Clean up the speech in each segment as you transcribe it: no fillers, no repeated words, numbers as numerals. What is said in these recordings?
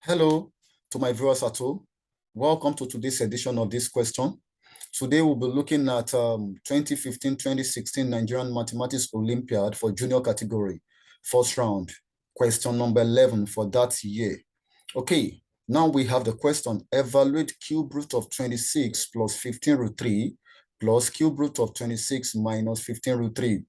Hello to my viewers at home. Welcome to today's edition of this question. Today we'll be looking at 2015-2016 Nigerian Mathematics Olympiad for junior category, first round, question number 11 for that year. Okay, now we have the question, evaluate cube root of 26 plus 15 root 3 plus cube root of 26 minus 15 root 3.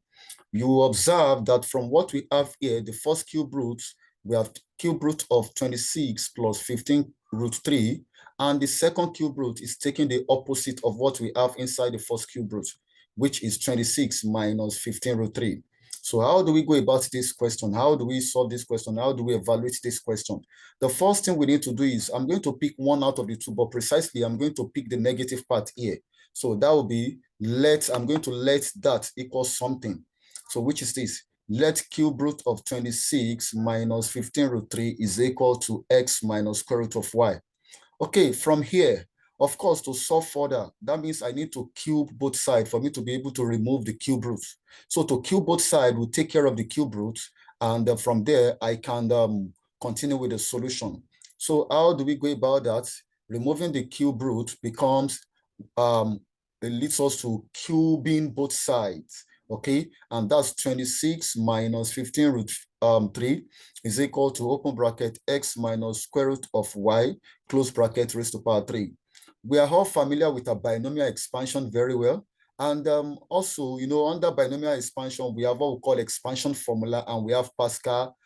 You observe that from what we have here, the first cube root, we have cube root of 26 plus 15 root 3, and the second cube root is taking the opposite of what we have inside the first cube root, which is 26 minus 15 root 3. So how do we go about this question? How do we solve this question? How do we evaluate this question? The first thing we need to do is, I'm going to pick one out of the two, but precisely I'm going to pick the negative part here. So that will be I'm going to let that equal something. So which is this? Let cube root of 26 minus 15 root 3 is equal to x minus square root of y. Okay, from here, of course, to solve further, that means I need to cube both sides for me to be able to remove the cube root. So to cube both sides, we'll take care of the cube root, and from there, I can continue with the solution. So how do we go about that? Removing the cube root becomes, it leads us to cubing both sides. Okay, and that's 26 minus 15 root 3 is equal to open bracket x minus square root of y close bracket raised to power 3. We are all familiar with a binomial expansion very well. And also, under binomial expansion, we have what we call expansion formula, and we have Pascal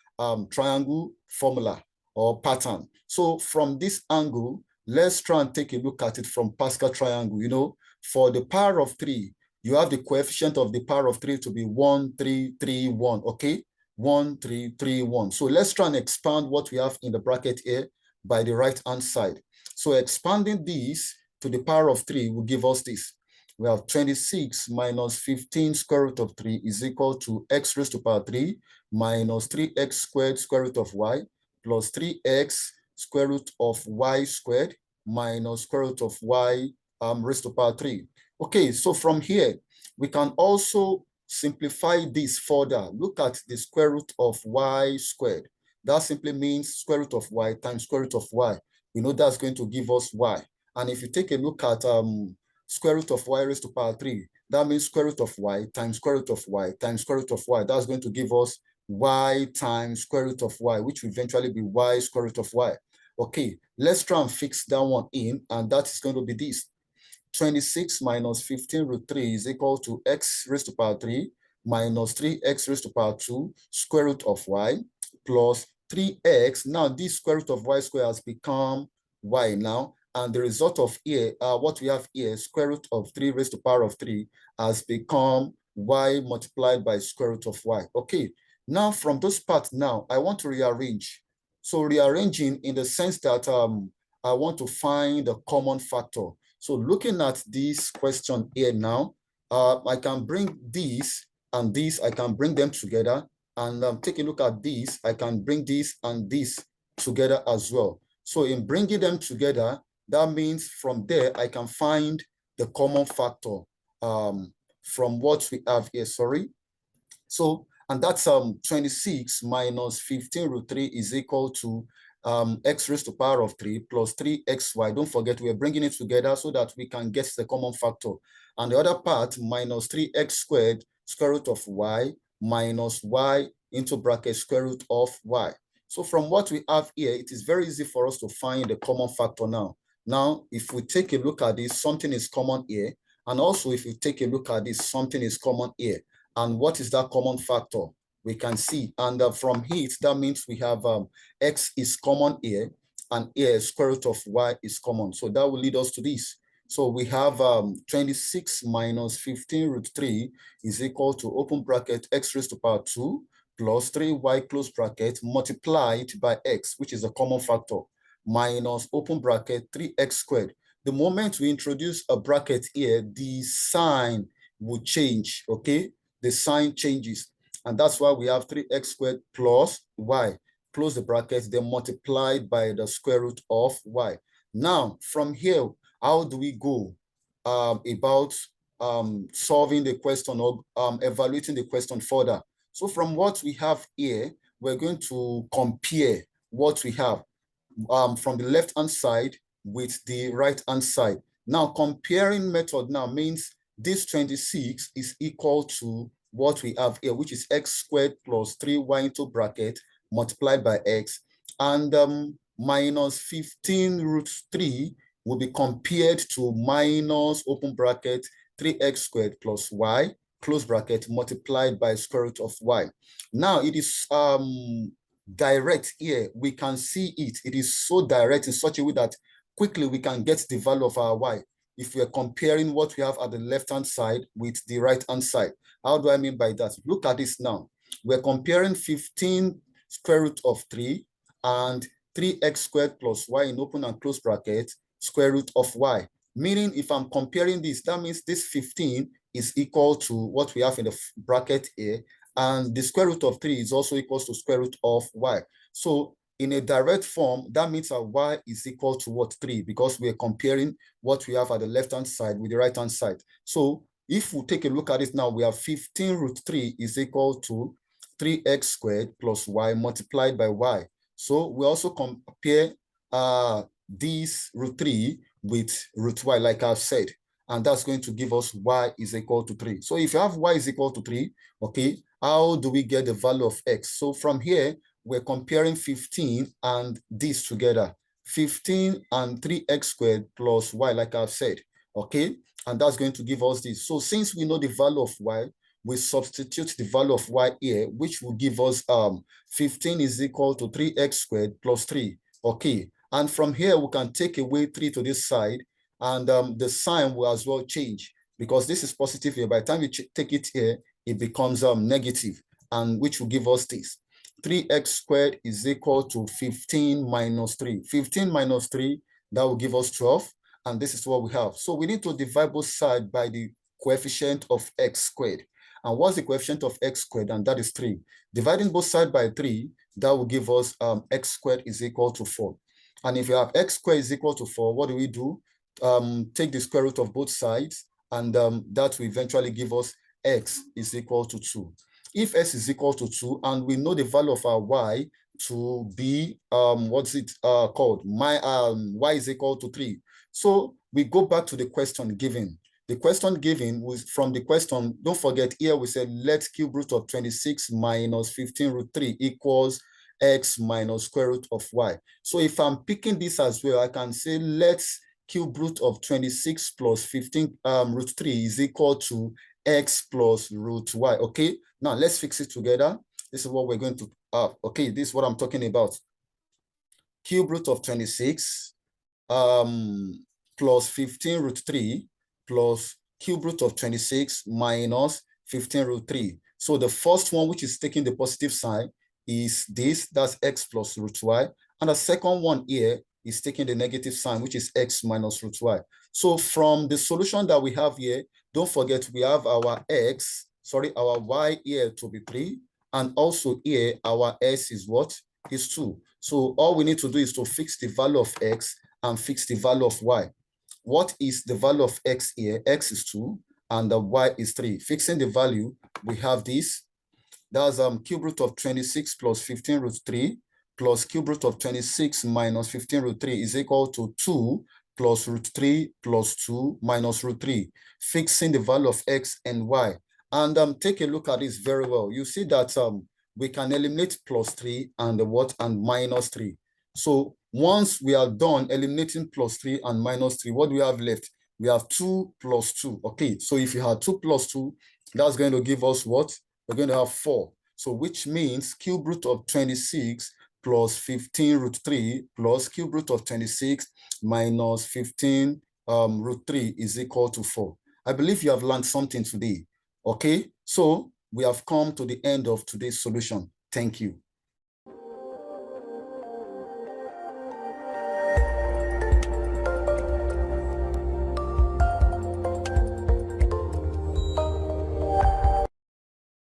triangle formula or pattern. So from this angle, let's try and take a look at it from Pascal triangle. For the power of 3, you have the coefficient of the power of 3 to be 1, 3, 3, 1, okay? 1, 3, 3, 1. So let's try and expand what we have in the bracket here by the right-hand side. So expanding this to the power of 3 will give us this. We have 26 minus 15 square root of 3 is equal to x raised to power 3 minus 3x squared square root of y plus 3x square root of y squared minus square root of y raised to power 3. Okay, so from here, we can also simplify this further. Look at the square root of y squared. That simply means square root of y times square root of y. We know that's going to give us y. And if you take a look at square root of y raised to power 3, that means square root of y times square root of y times square root of y. That's going to give us y times square root of y, which will eventually be y square root of y. Okay, let's try and fix that one in, and that is going to be this. 26 minus 15 root 3 is equal to x raised to power 3 minus 3x raised to power 2 square root of y plus 3x. Now this square root of y square has become y now, and the result of here, what we have here, square root of 3 raised to power of 3 has become y multiplied by square root of y. Okay, now from those parts now, I want to rearrange. So rearranging in the sense that I want to find the common factor. So looking at this question here now, I can bring this and this, I can bring them together, and take a look at this, I can bring this and this together as well. So in bringing them together, that means from there, I can find the common factor from what we have here, sorry. So, and that's 26 minus 15 root 3 is equal to x raised to power of 3 plus 3xy. Don't forget, we're bringing it together so that we can get the common factor. And the other part, minus 3x squared square root of y minus y into bracket square root of y. So from what we have here, it is very easy for us to find the common factor now. Now, if we take a look at this, something is common here. And also, if you take a look at this, something is common here. And what is that common factor? We can see, and from it, that means we have x is common here, and here square root of y is common. So that will lead us to this. So we have 26 minus 15 root 3 is equal to open bracket x raised to power 2 plus 3y close bracket multiplied by x, which is a common factor, minus open bracket 3x squared. The moment we introduce a bracket here, the sign will change, okay? The sign changes. And that's why we have 3x squared plus y, close the bracket, then multiplied by the square root of y. Now, from here, how do we go about solving the question or evaluating the question further? So from what we have here, we're going to compare what we have. from the left-hand side with the right-hand side. Now, comparing method now means this 26 is equal to what we have here, which is x squared plus 3y into bracket multiplied by x, and minus 15 root 3 will be compared to minus open bracket 3x squared plus y close bracket multiplied by square root of y. Now it is direct here. We can see it. It is so direct in such a way that quickly we can get the value of our y if we are comparing what we have at the left-hand side with the right-hand side. How do I mean by that? Look at this now. We're comparing 15 square root of 3 and 3x squared plus y in open and close bracket square root of y. Meaning if I'm comparing this, that means this 15 is equal to what we have in the bracket here, and the square root of 3 is also equals to square root of y. So in a direct form, that means that y is equal to what? 3, because we are comparing what we have at the left-hand side with the right-hand side. So if we take a look at it now, we have 15 root 3 is equal to 3x squared plus y multiplied by y. So we also compare this root 3 with root y, like I've said, and that's going to give us y is equal to 3. So if you have y is equal to 3, okay, how do we get the value of x? So from here, we're comparing 15 and this together. 15 and 3x squared plus y, like I've said, okay? And that's going to give us this. So since we know the value of y, we substitute the value of y here, which will give us 15 is equal to 3x squared plus 3, okay? And from here, we can take away 3 to this side, and the sign will as well change, because this is positive here. By the time you take it here, it becomes negative, and which will give us this. 3x squared is equal to 15 minus 3. 15 minus 3, that will give us 12, and this is what we have. So we need to divide both sides by the coefficient of x squared. And what's the coefficient of x squared? And that is 3. Dividing both sides by 3, that will give us x squared is equal to 4. And if you have x squared is equal to 4, what do? Take the square root of both sides, and that will eventually give us x is equal to 2. If x is equal to 2, and we know the value of our y to be, what's it called? Y is equal to 3. So we go back to the question given. The question given was from the question, don't forget here we said let cube root of 26 minus 15 root 3 equals x minus square root of y. So if I'm picking this as well, I can say let's cube root of 26 plus 15 root 3 is equal to x plus root y. Okay, now let's fix it together. This is what we're going to have. Okay, this is what I'm talking about. Cube root of 26 plus 15 root 3 plus cube root of 26 minus 15 root 3. So the first one, which is taking the positive sign, is this, that's x plus root y. And the second one here is taking the negative sign, which is x minus root y. So from the solution that we have here, don't forget we have our our y here to be 3. And also here, our s is what? Is 2. So all we need to do is to fix the value of x and fix the value of y. What is the value of x here? X is 2 and the y is 3. Fixing the value, we have this. That's cube root of 26 plus 15 root 3 plus cube root of 26 minus 15 root 3 is equal to 2 plus root 3 plus 2 minus root 3. Fixing the value of x and y. And take a look at this very well. You see that we can eliminate plus 3 and the what? And minus 3. So once we are done eliminating plus 3 and minus 3, what do we have left? We have 2 plus 2. Okay, so if you have 2 plus 2, that's going to give us what? We're going to have 4. So which means cube root of 26 plus 15 root 3 plus cube root of 26 minus 15 root 3 is equal to 4. I believe you have learned something today. Okay, so we have come to the end of today's solution. Thank you.